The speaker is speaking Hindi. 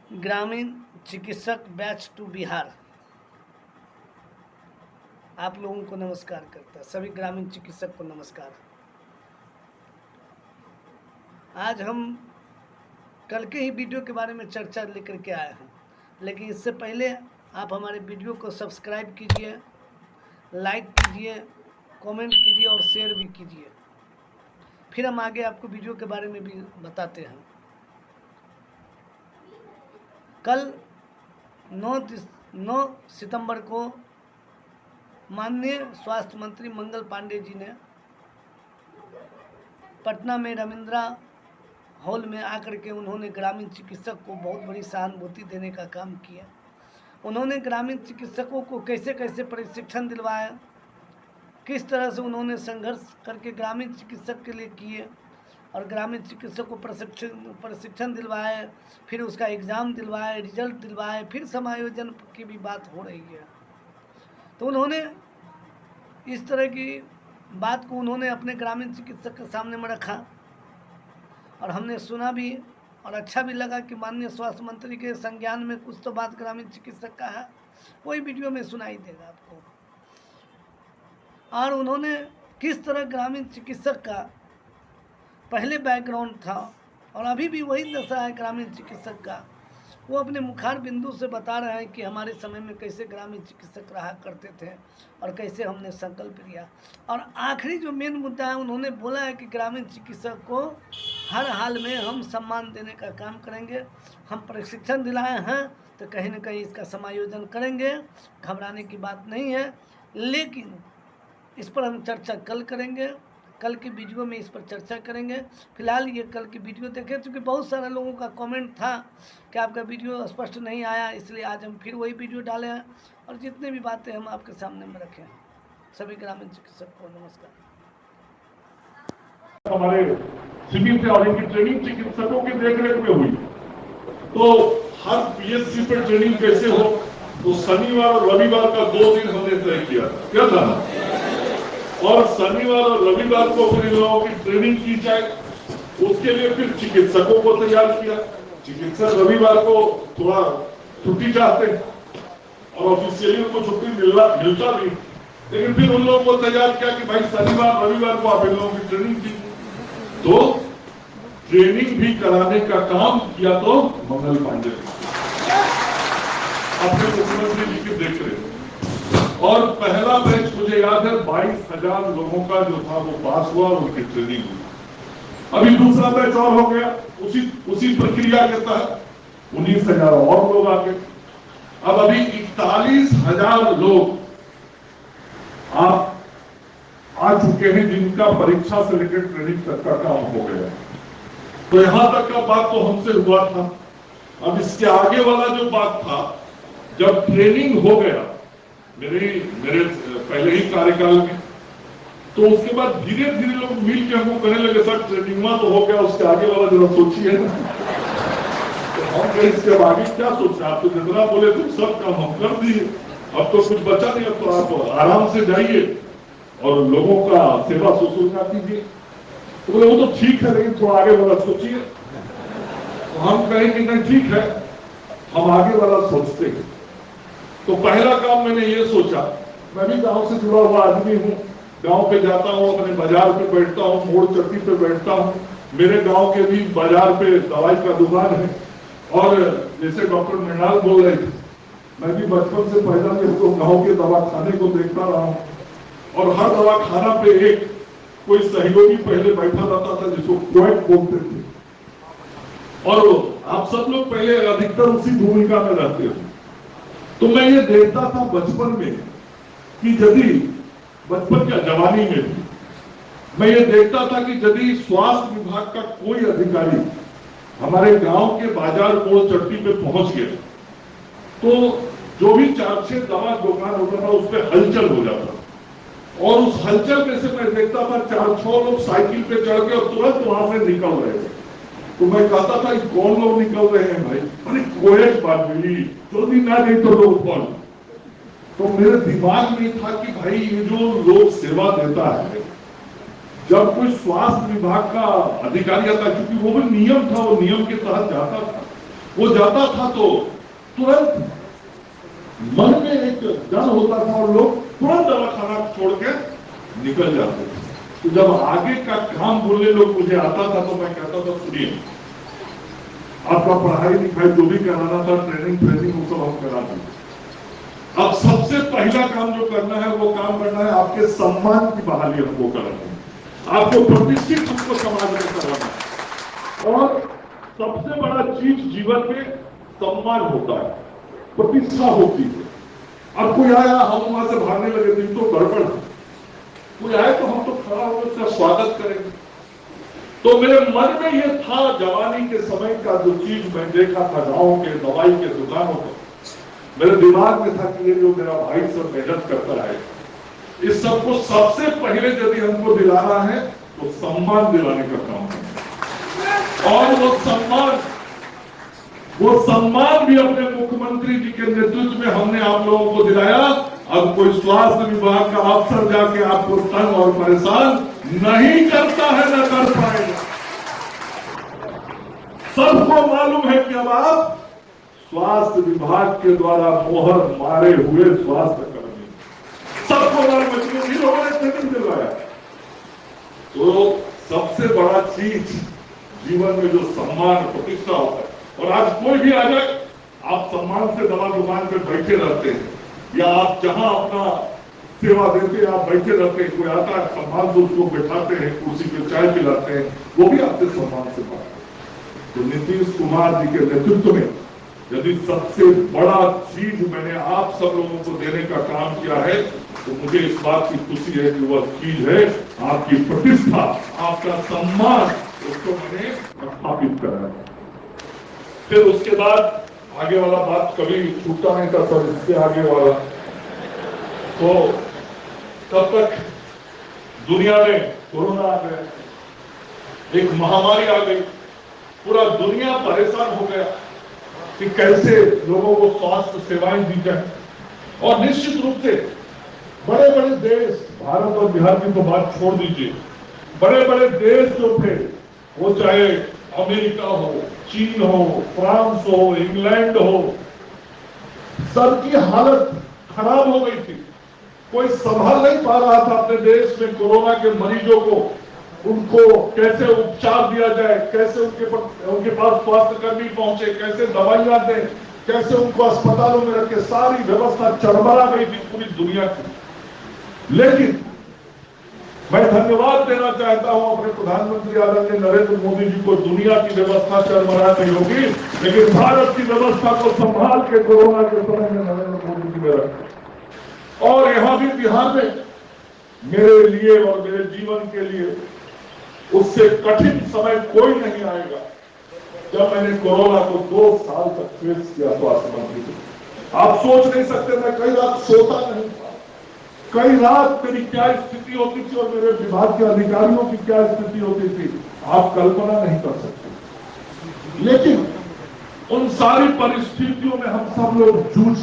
ग्रामीण चिकित्सक बैच टू बिहार आप लोगों को नमस्कार करता है। सभी ग्रामीण चिकित्सक को नमस्कार। आज हम कल के ही वीडियो के बारे में चर्चा लेकर के आए हैं, लेकिन इससे पहले आप हमारे वीडियो को सब्सक्राइब कीजिए, लाइक कीजिए, कमेंट कीजिए और शेयर भी कीजिए। फिर हम आगे आपको वीडियो के बारे में भी बताते हैं। कल 9 सितंबर को माननीय स्वास्थ्य मंत्री मंगल पांडे जी ने पटना में रविंद्रा हॉल में आकर के उन्होंने ग्रामीण चिकित्सक को बहुत बड़ी सहानुभूति देने का काम किया। उन्होंने ग्रामीण चिकित्सकों को कैसे कैसे प्रशिक्षण दिलवाया, किस तरह से उन्होंने संघर्ष करके ग्रामीण चिकित्सक के लिए किए और ग्रामीण चिकित्सक को प्रशिक्षण दिलवाए, फिर उसका एग्ज़ाम दिलवाए, रिजल्ट दिलवाए, फिर समायोजन की भी बात हो रही है। तो उन्होंने इस तरह की बात को उन्होंने अपने ग्रामीण चिकित्सक के सामने में रखा और हमने सुना भी और अच्छा भी लगा कि माननीय स्वास्थ्य मंत्री के संज्ञान में कुछ तो बात ग्रामीण चिकित्सक का है, वही वीडियो में सुनाई देगा आपको। और उन्होंने किस तरह ग्रामीण चिकित्सक का पहले बैकग्राउंड था और अभी भी वही दशा है ग्रामीण चिकित्सक का। वो अपने मुखार बिंदु से बता रहे हैं कि हमारे समय में कैसे ग्रामीण चिकित्सक रहा करते थे और कैसे हमने संकल्प लिया। और आखिरी जो मेन मुद्दा है, उन्होंने बोला है कि ग्रामीण चिकित्सक को हर हाल में हम सम्मान देने का काम करेंगे। हम प्रशिक्षण दिलाए हैं तो कहीं ना कहीं इसका समायोजन करेंगे, घबराने की बात नहीं है। लेकिन इस पर हम चर्चा कल करेंगे, कल की वीडियो में इस पर चर्चा करेंगे। फिलहाल ये कल की वीडियो देखें, क्योंकि बहुत सारे लोगों का कमेंट था कि आपका वीडियो स्पष्ट नहीं आया, इसलिए आज हम फिर वही वीडियो डाले हैं और जितने भी बातें हम आपके सामने में रखें। सभी ग्रामीण चिकित्सक को नमस्कार। हमारे शिविर से और इनकी ट्रेनिंग चिकित्सकों की देखरेख में हुई, तो हर पीएचसी पे ट्रेनिंग कैसे हो, तो शनिवार और रविवार का 2 दिन हमने तय किया। क्या था? और शनिवार और रविवार को फिर इन लोगों की ट्रेनिंग की जाए, उसके लिए फिर चिकित्सकों को तैयार किया। चिकित्सक रविवार को थोड़ा छुट्टी चाहते हैं और ऑफिशियली उनको छुट्टी मिलता भी, लेकिन फिर उन लोगों को तैयार किया कि भाई शनिवार रविवार को आप इन लोगों की ट्रेनिंग की। तो ट्रेनिंग भी कराने का काम किया तो मंगल पांडे अपने मुख्यमंत्री जी की देख रहे। और पहला बैच मुझे याद है 22,000 लोगों का जो था वो पास हुआ और उनकी ट्रेनिंग हुई। अभी दूसरा बैच और हो गया, उसी प्रक्रिया के तहत 19,000 और लोग आ गए। अब अभी 41,000 लोग आप आ चुके हैं जिनका परीक्षा से लेकर ट्रेनिंग तक का काम हो गया। तो यहां तक का बात तो हमसे हुआ था। अब इसके आगे वाला जो बात था, जब ट्रेनिंग हो गया मेरे पहले ही कार्यकाल में, तो उसके बाद धीरे धीरे लोग मिल के हमको कहने लगे सर ट्रेनिंग तो हो गया, उसके आगे वाला जरा सोचिए ना। तो हम कहे इसके आगे क्या सोचा, आप तो जितना बोले थे सब काम हम कर दिए, अब तो कुछ बचा नहीं, अब तो आप आराम से जाइए और लोगों का सेवा शुश्रूषा कीजिए। तो बोले वो तो ठीक है, लेकिन थोड़ा आगे वाला सोचिए। तो हम कहेंगे नहीं ठीक है, हम आगे वाला सोचते हैं। तो पहला काम मैंने ये सोचा, मैं भी गांव से जुड़ा हुआ आदमी हूँ, गांव पे जाता हूँ, अपने बाजार पे बैठता हूँ, मोड़ चट्टी पे बैठता हूँ। मेरे गांव के भी बाजार पे दवाई का दुकान है और जैसे डॉक्टर मृणाल बोल रहे थे, मैं भी बचपन से पैदा तो गाँव के दवा खाने को देखता रहा हूँ और हर दवा खाना पे एक कोई सहयोगी पहले बैठा रहता था जिसको क्वेट बोलते थे, और आप सब लोग पहले अधिकतर उसी भूमिका में रहते थे। तो मैं ये देखता था बचपन में कि यदि बचपन क्या जवानी में भी मैं ये देखता था कि यदि स्वास्थ्य विभाग का कोई अधिकारी हमारे गांव के बाजार मोड़ चट्टी पे पहुंच गया, तो जो भी 4-6 दवा दुकान होता था उस पर हलचल हो जाता। और उस हलचल में से मैं देखता था 4-6 लोग साइकिल पे चढ़ के और तुरंत वहां से निकल रहे थे। तो मैं कहता था कौन लोग निकल रहे हैं भाई, अरे कोई बात मिली तो भी ना, नहीं तो लोग कौन। तो मेरे दिमाग में था कि भाई ये जो लोग सेवा देता है, जब कोई स्वास्थ्य विभाग का अधिकारी आता, क्योंकि वो भी नियम था, वो नियम के तहत जाता था, वो जाता था तो तुरंत मन में एक डर होता था और लोग तुरंत दवा खाना छोड़ के निकल जाते थे। तो जब आगे का काम बोलने लोग मुझे आता था तो मैं कहता था सुनिए, आपका पढ़ाई लिखाई जो भी कराना था, ट्रेनिंग वो सब हम करा देंगे। अब सबसे पहला काम जो करना है वो काम करना है आपके सम्मान की बहाली हमको कराना है, आपको प्रतिष्ठित हमको समाज में कराना है। और सबसे बड़ा चीज जीवन में सम्मान होता है, प्रतिष्ठा होती है। अब कोई आया, हम वहां से भागने लगे थे तो गड़बड़ है, कोई आए तो हम तो खड़ा होकर उसका स्वागत करेंगे। तो मेरे मन में ये था, जवानी के समय का जो चीज मैं देखा था गाँव के दवाई के दुकानों पर, मेरे दिमाग में था कि ये जो मेरा भाई सब मेहनत करता है, इस सबको सबसे पहले यदि हमको दिलाना है तो सम्मान दिलाने का काम है। और वो सम्मान भी अपने मुख्यमंत्री जी के नेतृत्व में हमने आप लोगों को दिलाया। अब कोई स्वास्थ्य विभाग का अफसर जाके आपको तंग और परेशान नहीं करता है, न कर पाएगा। सबको मालूम है कि अब आप स्वास्थ्य विभाग के द्वारा मोहर मारे हुए स्वास्थ्य कर्मी, सबको मालूम है, इन लोगों ने ट्रेनिंग दिलवाया। तो सबसे बड़ा चीज जीवन में जो सम्मान प्रतिष्ठा होता है, और आज कोई भी आ जाए, आप सम्मान से दवा दुकान पे बैठे रहते हैं या आप जहां अपना सेवा देते हैं आप बैठे रहते हैं, कोई आता है सम्मान से उसको बैठाते हैं, कुर्सी पे चाय पिलाते हैं, वो भी आपसे सम्मान से बात। तो नीतीश कुमार जी के नेतृत्व में यदि सबसे बड़ा चीज मैंने आप सब लोगों को देने का काम किया है तो मुझे इस बात की खुशी है कि वह चीज है आपकी प्रतिष्ठा, आपका सम्मान, उसको मैंने स्थापित करा है। फिर उसके बाद आगे वाला बात कभी छूटा नहीं था सर, इसके आगे वाला तो तब तक दुनिया में कोरोना आ गया, एक महामारी आ गई, पूरा दुनिया परेशान हो गया कि कैसे लोगों को स्वास्थ्य सेवाएं दी जाए। और निश्चित रूप से बड़े बड़े देश, भारत और बिहार की तो बात छोड़ दीजिए, बड़े बड़े देश जो थे, वो चाहे अमेरिका हो, चीन हो, फ्रांस हो, इंग्लैंड हो, सबकी हालत खराब हो गई थी। कोई संभाल नहीं पा रहा था अपने देश में कोरोना के मरीजों को, उनको कैसे उपचार दिया जाए, कैसे उनके पास स्वास्थ्य कर्मी पहुंचे, कैसे दवाइयां दें, कैसे उनको अस्पतालों में रखे, सारी व्यवस्था चरमरा गई थी पूरी दुनिया की। लेकिन मैं धन्यवाद देना चाहता हूं अपने प्रधानमंत्री आदरणीय नरेंद्र मोदी जी को। दुनिया की व्यवस्था चरमरा नहीं होगी, लेकिन भारत की व्यवस्था को संभाल के कोरोना के समय में नरेंद्र मोदी जी ने रखा। और यहां भी बिहार में मेरे लिए और मेरे जीवन के लिए उससे कठिन समय कोई नहीं आएगा जब मैंने कोरोना को 2 साल तक फेस किया स्वास्थ्य मंत्री को। आप सोच नहीं सकते, मैं कई रात सोता नहीं था, कई रात मेरी क्या स्थिति होती थी और मेरे विभाग के अधिकारियों की क्या स्थिति होती थी, आप कल्पना नहीं कर सकते। लेकिन उन सारी परिस्थितियों में हम सब लोग जूझ